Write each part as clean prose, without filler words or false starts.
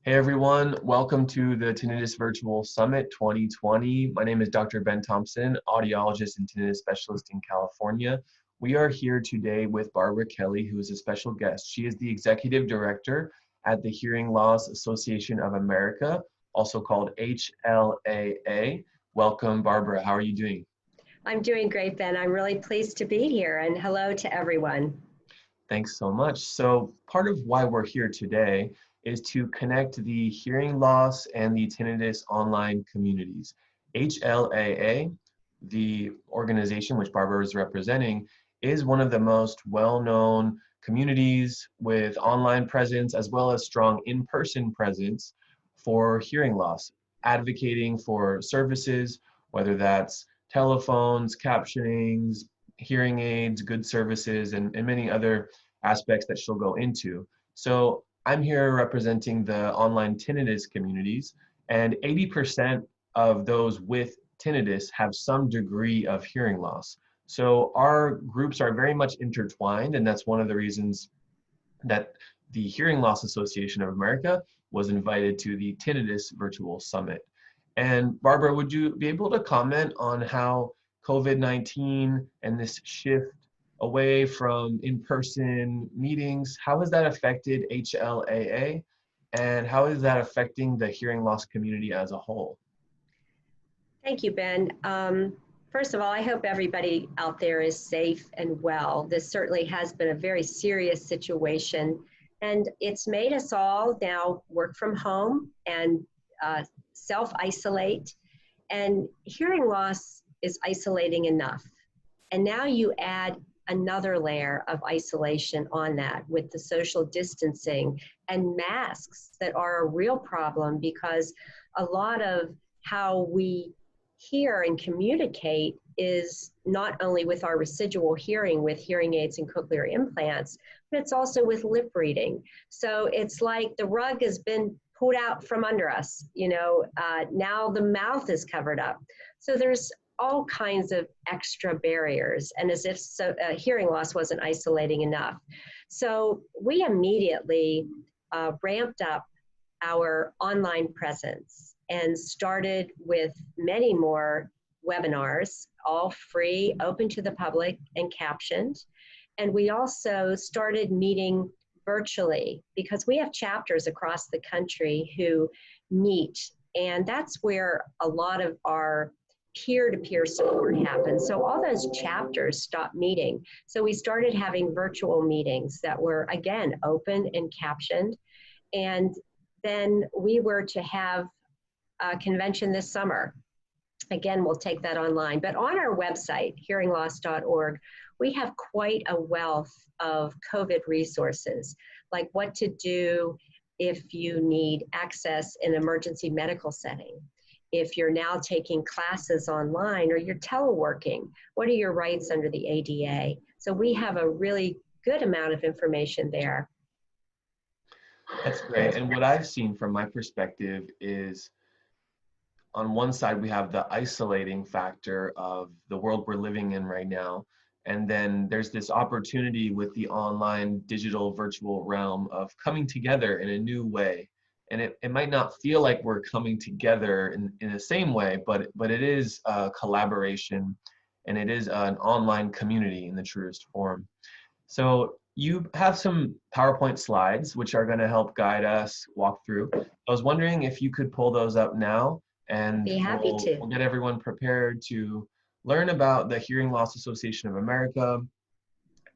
Hey everyone, welcome to the Tinnitus Virtual Summit 2020. My name is Dr. Ben Thompson, audiologist and tinnitus specialist in California. We are here today with Barbara Kelley, who is a special guest. She is the executive director at the Hearing Loss Association of America, also called HLAA. Welcome, Barbara. How are you doing? I'm doing great, Ben. I'm really pleased to be here, and hello to everyone. Thanks so much. So part of why we're here today is to connect the hearing loss and the tinnitus online communities. HLAA, the organization which Barbara is representing, is one of the most well-known communities with online presence as well as strong in-person presence for hearing loss, advocating for services, whether that's telephones, captionings, hearing aids, good services, and many other aspects that she'll go into. So I'm here representing the online tinnitus communities, and 80% of those with tinnitus have some degree of hearing loss. So our groups are very much intertwined, and that's one of the reasons that the Hearing Loss Association of America was invited to the Tinnitus Virtual Summit. And Barbara, would you be able to comment on how COVID-19 and this shift away from in-person meetings, how has that affected HLAA, and how is that affecting the hearing loss community as a whole? Thank you, Ben. First of all, I hope everybody out there is safe and well. This certainly has been a very serious situation, and it's made us all now work from home and self-isolate, and hearing loss is isolating enough. And now you add another layer of isolation on that with the social distancing and masks that are a real problem, because a lot of how we hear and communicate is not only with our residual hearing with hearing aids and cochlear implants, but it's also with lip reading. So it's like the rug has been pulled out from under us, now the mouth is covered up. So there's all kinds of extra barriers, and as if hearing loss wasn't isolating enough. So we immediately ramped up our online presence and started with many more webinars, all free, open to the public, and captioned. And we also started meeting virtually because we have chapters across the country who meet, and that's where a lot of our peer-to-peer support happens. So all those chapters stopped meeting. So we started having virtual meetings that were, again, open and captioned. And then we were to have a convention this summer. Again, we'll take that online. But on our website, hearingloss.org, we have quite a wealth of COVID resources, like what to do if you need access in an emergency medical setting. If you're now taking classes online or you're teleworking, what are your rights under the ADA? So we have a really good amount of information there. That's great. And what I've seen from my perspective is on one side, we have the isolating factor of the world we're living in right now. And then there's this opportunity with the online digital virtual realm of coming together in a new way. And it might not feel like we're coming together in the same way, but it is a collaboration, and it is an online community in the truest form. So you have some PowerPoint slides which are going to help guide us walk through. I was wondering if you could pull those up now, and Be happy to. we'll get everyone prepared to learn about the Hearing Loss Association of America.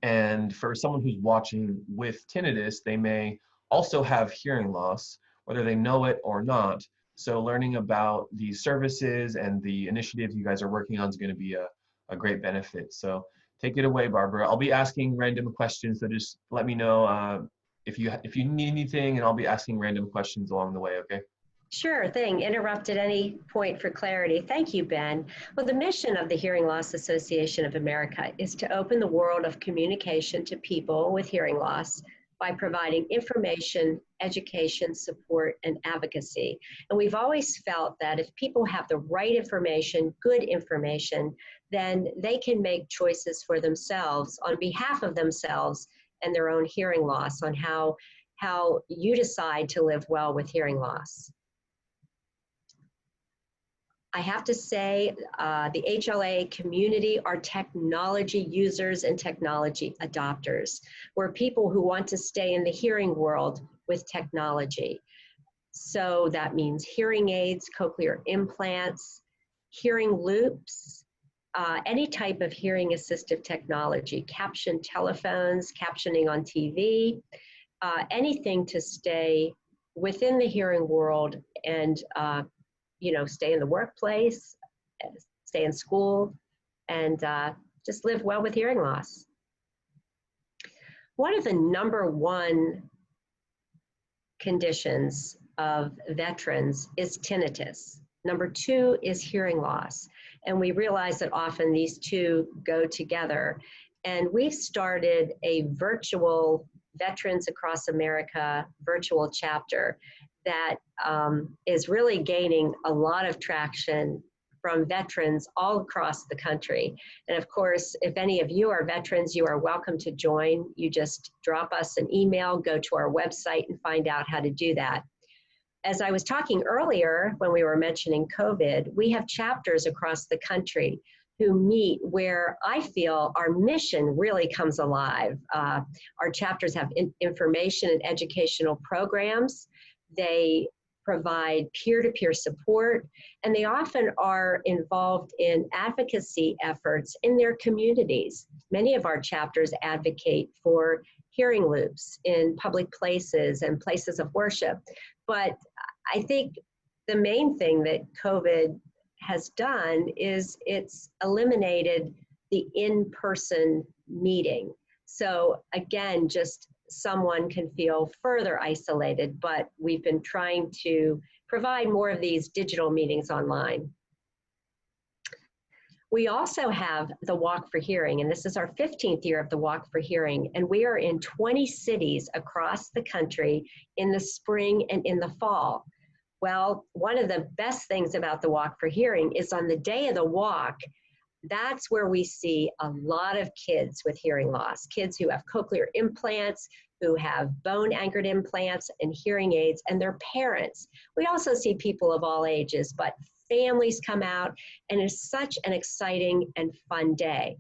And for someone who's watching with tinnitus, they may also have hearing loss, whether they know it or not. So learning about these services and the initiatives you guys are working on is going to be a great benefit. So take it away, Barbara. I'll be asking random questions, so just let me know if you need anything, and I'll be asking random questions along the way, okay? Sure thing. Interrupt at any point for clarity. Thank you, Ben. Well, the mission of the Hearing Loss Association of America is to open the world of communication to people with hearing loss by providing information, education, support, and advocacy. And we've always felt that if people have the right information, good information, then they can make choices for themselves on behalf of themselves and their own hearing loss on how how you decide to live well with hearing loss. I have to say, the HLAA community are technology users and technology adopters. We're people who want to stay in the hearing world with technology. So that means hearing aids, cochlear implants, hearing loops, any type of hearing assistive technology, caption telephones, captioning on TV, anything to stay within the hearing world and stay in the workplace, stay in school, and just live well with hearing loss. One of the #1 conditions of veterans is tinnitus. #2 is hearing loss. And we realize that often these two go together. And we've started a virtual Veterans Across America virtual chapter that is really gaining a lot of traction from veterans all across the country. And of course, if any of you are veterans, you are welcome to join. You just drop us an email, go to our website and find out how to do that. As I was talking earlier, when we were mentioning COVID, we have chapters across the country who meet where I feel our mission really comes alive. Our chapters have information and educational programs. They provide peer-to-peer support, and they often are involved in advocacy efforts in their communities. Many of our chapters advocate for hearing loops in public places and places of worship. But I think the main thing that COVID has done is it's eliminated the in-person meeting. So again, just someone can feel further isolated, but we've been trying to provide more of these digital meetings online. We also have the Walk for Hearing, and this is our 15th year of the Walk for Hearing, and we are in 20 cities across the country in the spring and in the fall. Well, one of the best things about the Walk for Hearing is on the day of the walk, that's where we see a lot of kids with hearing loss, kids who have cochlear implants, who have bone-anchored implants and hearing aids, and their parents. We also see people of all ages, but families come out, and it's such an exciting and fun day.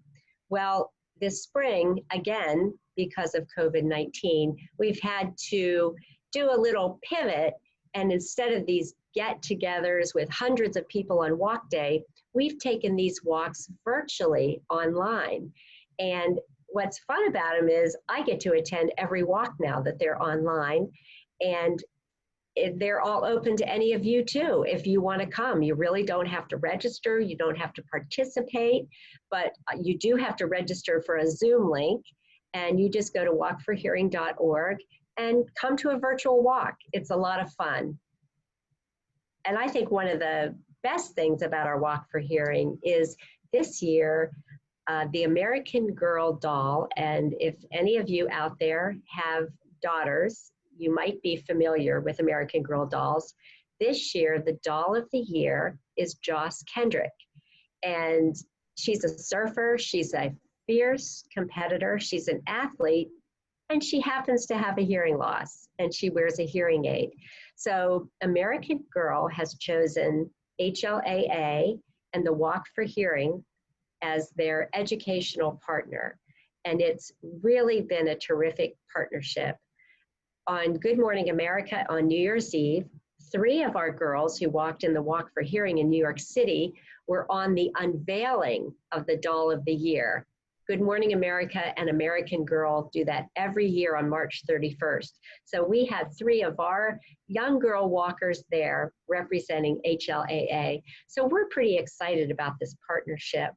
Well, this spring, again, because of COVID-19, we've had to do a little pivot, and instead of these get-togethers with hundreds of people on walk day, we've taken these walks virtually online. And what's fun about them is I get to attend every walk now that they're online, and they're all open to any of you too. If you want to come, you really don't have to register, you don't have to participate, but you do have to register for a Zoom link, and you just go to walkforhearing.org and come to a virtual walk. It's a lot of fun. And I think one of the best things about our Walk for Hearing is this year, the American Girl doll, and if any of you out there have daughters, you might be familiar with American Girl dolls. This year, the doll of the year is Joss Kendrick. And she's a surfer, she's a fierce competitor, she's an athlete, and she happens to have a hearing loss, and she wears a hearing aid. So American Girl has chosen HLAA and the Walk for Hearing as their educational partner. And it's really been a terrific partnership. On Good Morning America on New Year's Eve, 3 of our girls who walked in the Walk for Hearing in New York City were on the unveiling of the Doll of the Year. Good Morning America and American Girl do that every year on March 31st. So we had 3 of our young girl walkers there representing HLAA. So we're pretty excited about this partnership.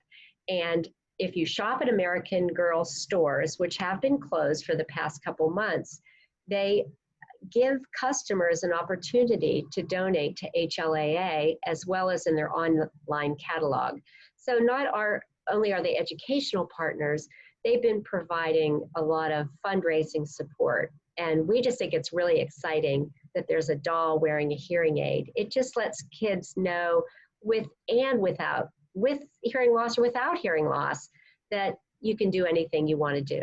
And if you shop at American Girl stores, which have been closed for the past couple months, they give customers an opportunity to donate to HLAA as well as in their online catalog. So not only are they educational partners, they've been providing a lot of fundraising support. And we just think it's really exciting that there's a doll wearing a hearing aid. It just lets kids know with hearing loss or without hearing loss, that you can do anything you want to do.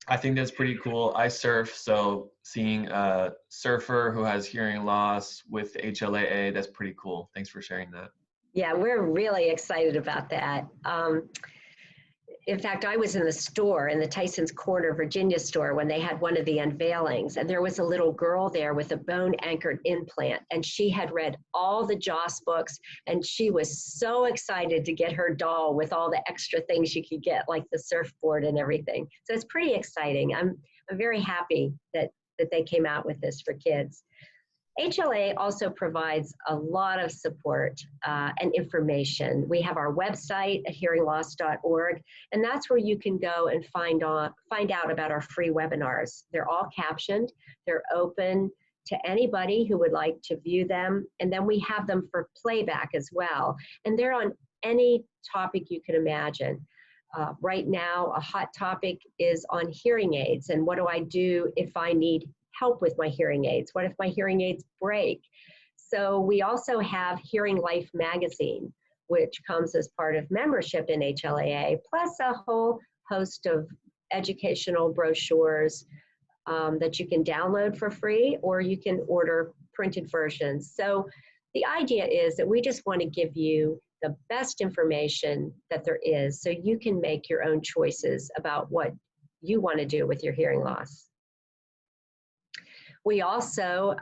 I think that's pretty cool. I surf, so seeing a surfer who has hearing loss with HLAA, that's pretty cool. Thanks for sharing that. Yeah, we're really excited about that. In fact, I was in the store, in the Tyson's Corner, Virginia store, when they had one of the unveilings, and there was a little girl there with a bone-anchored implant, and she had read all the JOS books, and she was so excited to get her doll with all the extra things she could get, like the surfboard and everything. So it's pretty exciting. I'm very happy that they came out with this for kids. HLA also provides a lot of support and information. We have our website at hearingloss.org, and that's where you can go and find out about our free webinars. They're all captioned. They're open to anybody who would like to view them, and then we have them for playback as well. And they're on any topic you can imagine. Right now, a hot topic is on hearing aids, and what do I do if I need help with my hearing aids? What if my hearing aids break? So we also have Hearing Life magazine, which comes as part of membership in HLAA, plus a whole host of educational brochures that you can download for free, or you can order printed versions. So the idea is that we just want to give you the best information that there is so you can make your own choices about what you want to do with your hearing loss. We also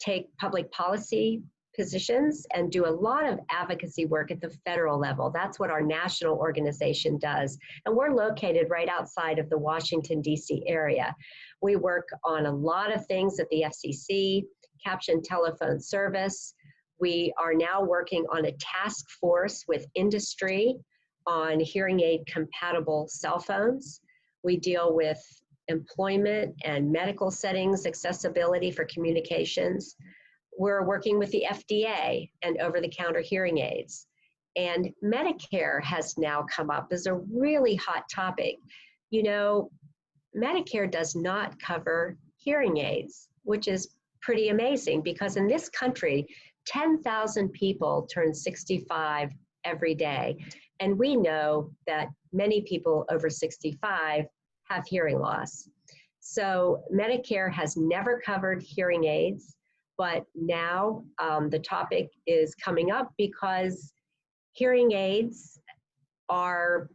take public policy positions and do a lot of advocacy work at the federal level. That's what our national organization does. And we're located right outside of the Washington, D.C. area. We work on a lot of things at the FCC, caption telephone service. We are now working on a task force with industry on hearing aid compatible cell phones. We deal with employment and medical settings, accessibility for communications. We're working with the FDA and over-the-counter hearing aids. And Medicare has now come up as a really hot topic. You know, Medicare does not cover hearing aids, which is pretty amazing because in this country, 10,000 people turn 65 every day. And we know that many people over 65 have hearing loss. So Medicare has never covered hearing aids, but now the topic is coming up because hearing aids are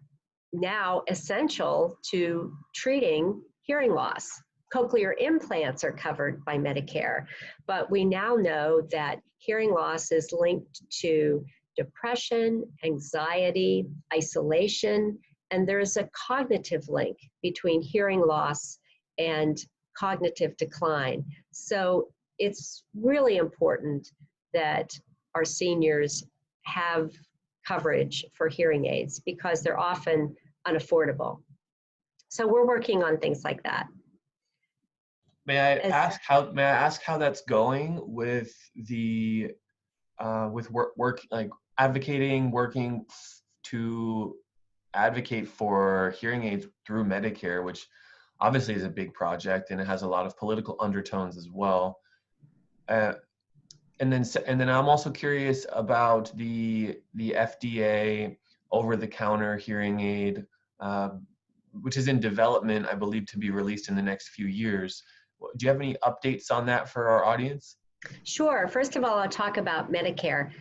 now essential to treating hearing loss. Cochlear implants are covered by Medicare, but we now know that hearing loss is linked to depression, anxiety, isolation, and there's a cognitive link between hearing loss and cognitive decline. So it's really important that our seniors have coverage for hearing aids because they're often unaffordable. So we're working on things like that. May I ask how that's going with the work like working to advocate for hearing aids through Medicare, which obviously is a big project and it has a lot of political undertones as well. And then I'm also curious about the FDA over-the-counter hearing aid, which is in development, I believe, to be released in the next few years. Do you have any updates on that for our audience? Sure. First of all, I'll talk about Medicare.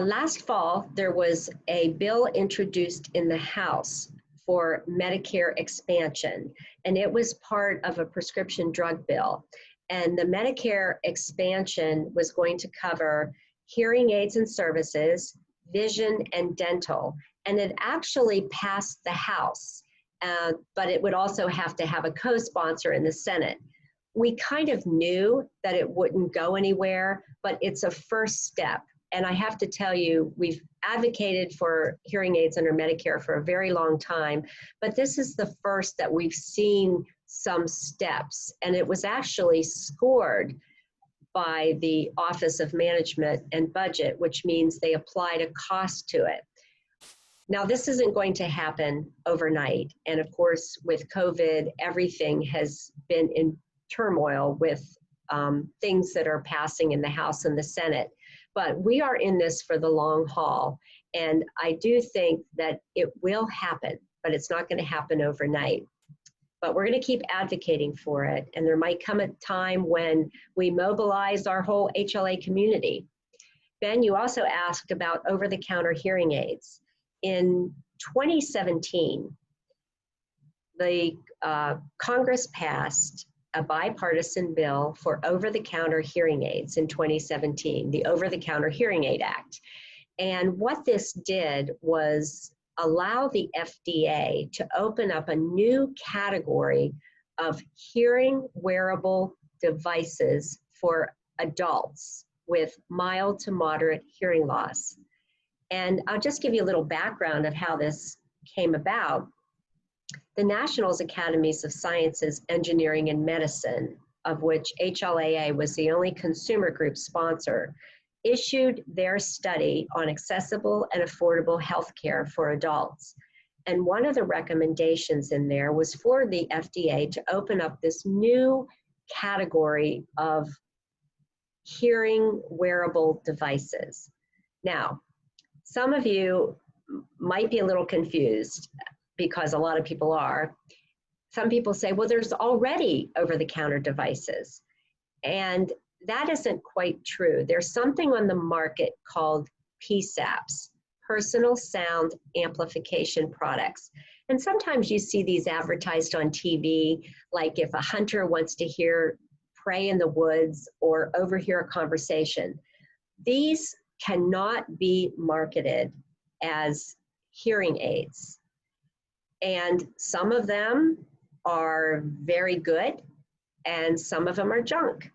Last fall, there was a bill introduced in the House for Medicare expansion, and it was part of a prescription drug bill. And the Medicare expansion was going to cover hearing aids and services, vision, and dental. And it actually passed the House, but it would also have to have a co-sponsor in the Senate. We kind of knew that it wouldn't go anywhere, but it's a first step. And I have to tell you, we've advocated for hearing aids under Medicare for a very long time, but this is the first that we've seen some steps. And it was actually scored by the Office of Management and Budget, which means they applied a cost to it. Now, this isn't going to happen overnight. And of course, with COVID, everything has been in turmoil with things that are passing in the House and the Senate. But we are in this for the long haul. And I do think that it will happen, but it's not going to happen overnight. but we're going to keep advocating for it. And there might come a time when we mobilize our whole HLA community. Ben, you also asked about over-the-counter hearing aids. In 2017, the Congress passed a bipartisan bill for over-the-counter hearing aids in 2017, the Over-the-Counter Hearing Aid Act. And what this did was allow the FDA to open up a new category of hearing wearable devices for adults with mild to moderate hearing loss. And I'll just give you a little background of how this came about. The National Academies of Sciences, Engineering, and Medicine, of which HLAA was the only consumer group sponsor, issued their study on accessible and affordable healthcare for adults. And one of the recommendations in there was for the FDA to open up this new category of hearing wearable devices. Now, some of you might be a little confused because a lot of people are. Some people say, well, there's already over-the-counter devices. And that isn't quite true. There's something on the market called PSAPs, personal sound amplification products. And sometimes you see these advertised on TV, like if a hunter wants to hear prey in the woods or overhear a conversation. These cannot be marketed as hearing aids. And some of them are very good and some of them are junk.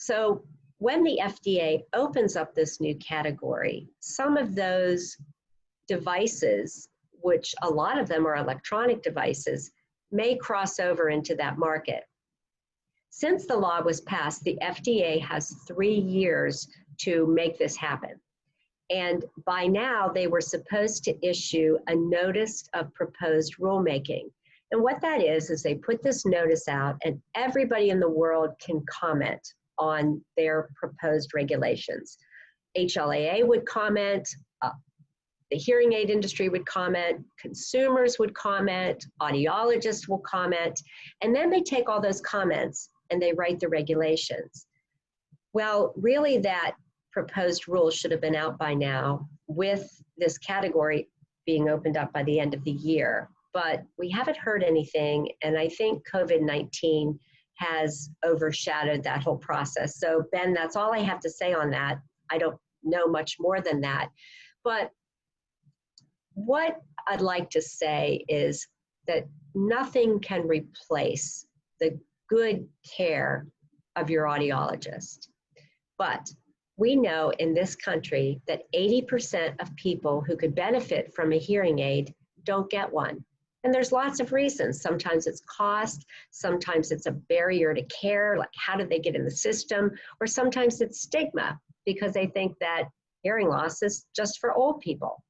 So when the FDA opens up this new category, some of those devices, which a lot of them are electronic devices, may cross over into that market. Since the law was passed, the FDA has 3 years to make this happen. And by now, they were supposed to issue a notice of proposed rulemaking. And what that is they put this notice out and everybody in the world can comment on their proposed regulations. HLAA would comment, the hearing aid industry would comment, consumers would comment, audiologists will comment, and then they take all those comments and they write the regulations. Well, really that proposed rule should have been out by now with this category being opened up by the end of the year, but we haven't heard anything, and I think COVID-19 has overshadowed that whole process. So Ben, that's all I have to say on that. I don't know much more than that. But what I'd like to say is that nothing can replace the good care of your audiologist. But we know in this country that 80% of people who could benefit from a hearing aid don't get one. And there's lots of reasons. Sometimes it's cost, sometimes it's a barrier to care, like how do they get in the system, or sometimes it's stigma because they think that hearing loss is just for old people.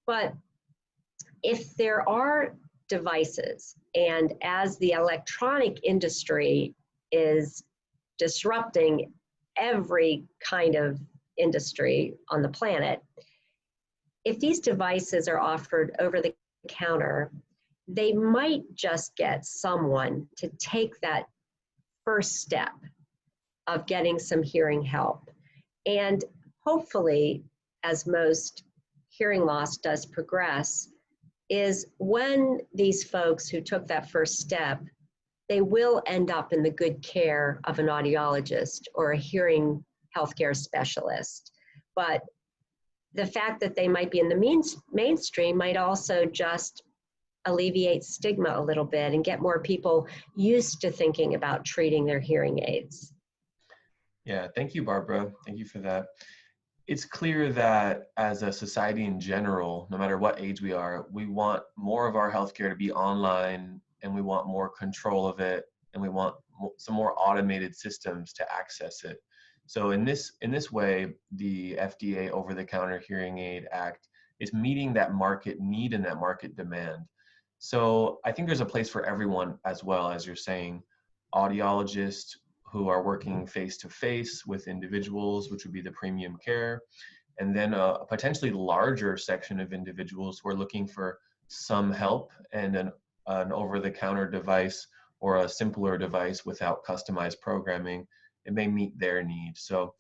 But if there are devices, and as the electronic industry is disrupting every kind of industry on the planet, if these devices are offered over the counter, they might just get someone to take that first step of getting some hearing help. And hopefully, as most hearing loss does progress, is when these folks who took that first step, they will end up in the good care of an audiologist or a hearing healthcare specialist. But the fact that they might be in the mainstream might also just alleviate stigma a little bit and get more people used to thinking about treating their hearing aids. Yeah, thank you, Barbara. Thank you for that. It's clear that as a society in general, no matter what age we are, we want more of our healthcare to be online, and we want more control of it, and we want some more automated systems to access it. So in this way, the FDA Over-the-Counter Hearing Aid Act is meeting that market need and that market demand. So I think there's a place for everyone, as well as you're saying, audiologists who are working face-to-face with individuals, which would be the premium care, and then a potentially larger section of individuals who are looking for some help and an over-the-counter device or a simpler device without customized programming, it may meet their needs. So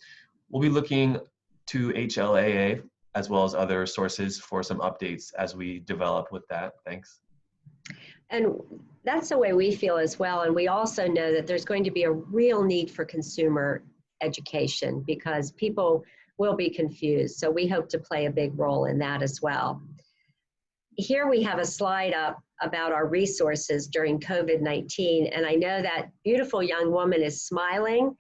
we'll be looking to HLAA as well as other sources for some updates as we develop with that. Thanks. And that's the way we feel as well. And we also know that there's going to be a real need for consumer education because people will be confused. So we hope to play a big role in that as well. Here we have a slide up about our resources during COVID-19. And I know that beautiful young woman is smiling.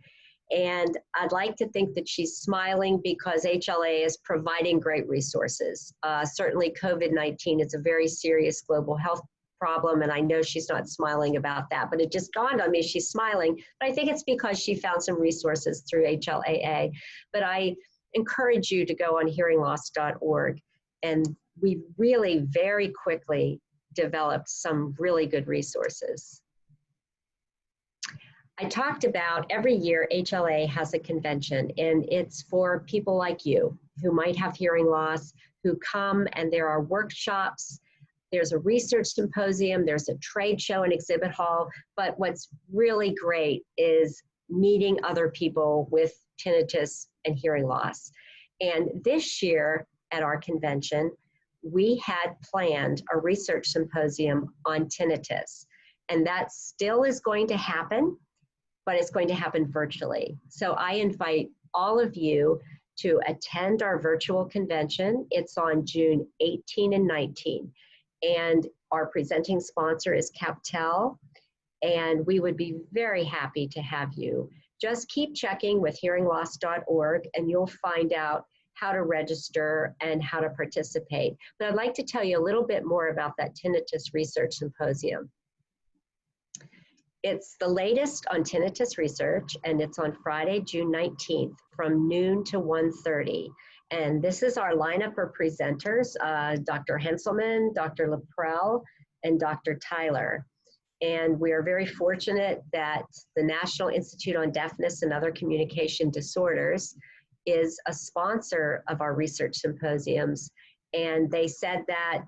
And I'd like to think that she's smiling because HLAA is providing great resources. Certainly COVID-19 is a very serious global health problem, and I know she's not smiling about that, but it just dawned on me she's smiling. But I think it's because she found some resources through HLAA. But I encourage you to go on hearingloss.org, and we really very quickly developed some really good resources. I talked about every year HLAA has a convention, and it's for people like you who might have hearing loss, who come, and there are workshops. There's a research symposium, there's a trade show and exhibit hall, but what's really great is meeting other people with tinnitus and hearing loss. And this year at our convention, we had planned a research symposium on tinnitus, and that still is going to happen, but it's going to happen virtually. So I invite all of you to attend our virtual convention. It's on June 18 and 19. And our presenting sponsor is Captel, and we would be very happy to have you. Just keep checking with hearingloss.org and you'll find out how to register and how to participate. But I'd like to tell you a little bit more about that Tinnitus Research Symposium. It's the latest on tinnitus research, and it's on Friday, June 19th from noon to 1:30. And this is our lineup of presenters, Dr. Henselman, Dr. Leprell, and Dr. Tyler. And we are very fortunate that the National Institute on Deafness and Other Communication Disorders is a sponsor of our research symposiums. And they said that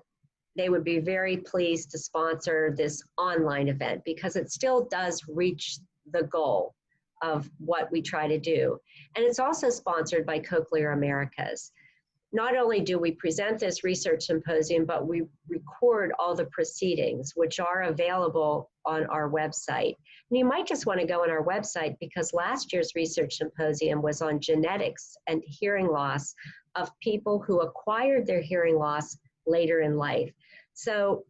they would be very pleased to sponsor this online event because it still does reach the goal of what we try to do. And it's also sponsored by Cochlear Americas. Not only do we present this research symposium, but we record all the proceedings, which are available on our website. And you might just want to go on our website because last year's research symposium was on genetics and hearing loss of people who acquired their hearing loss later in life. So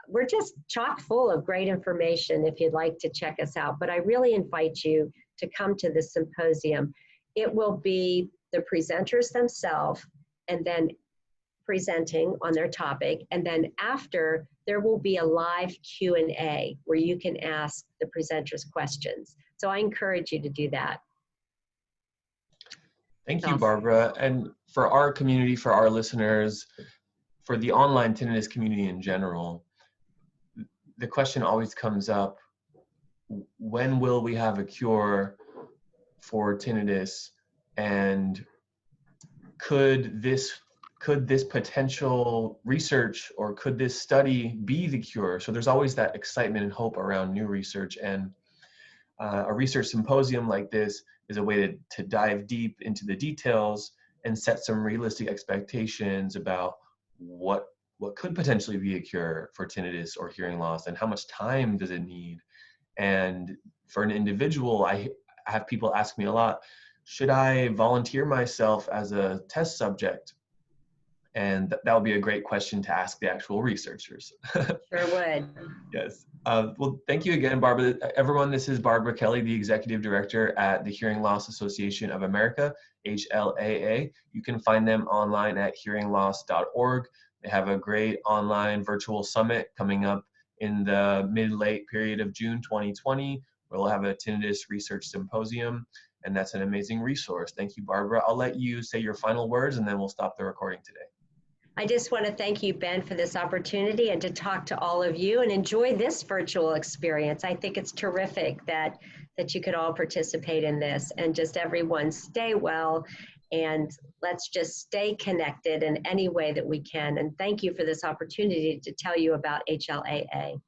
we're just chock full of great information if you'd like to check us out. But I really invite you to come to this symposium. It will be the presenters themselves and then presenting on their topic. And then after, there will be a live Q&A where you can ask the presenters questions. So I encourage you to do that. Thank you, Barbara. And for our community, for our listeners, for the online tinnitus community in general, the question always comes up, when will we have a cure for tinnitus, and could this potential research or could this study be the cure? So there's always that excitement and hope around new research, and a research symposium like this is a way to dive deep into the details and set some realistic expectations about what could potentially be a cure for tinnitus or hearing loss, and how much time does it need. And for an individual, I have people ask me a lot, should I volunteer myself as a test subject? And that would be a great question to ask the actual researchers. Sure would. Yes. Well, thank you again, Barbara. Everyone, this is Barbara Kelley, the Executive Director at the Hearing Loss Association of America, HLAA. You can find them online at hearingloss.org. They have a great online virtual summit coming up in the mid-late period of June 2020, where we'll have a tinnitus research symposium, and that's an amazing resource. Thank you, Barbara. I'll let you say your final words, and then we'll stop the recording today. I just want to thank you, Ben, for this opportunity and to talk to all of you and enjoy this virtual experience. I think it's terrific that you could all participate in this, and just everyone stay well, and let's just stay connected in any way that we can. And thank you for this opportunity to tell you about HLAA.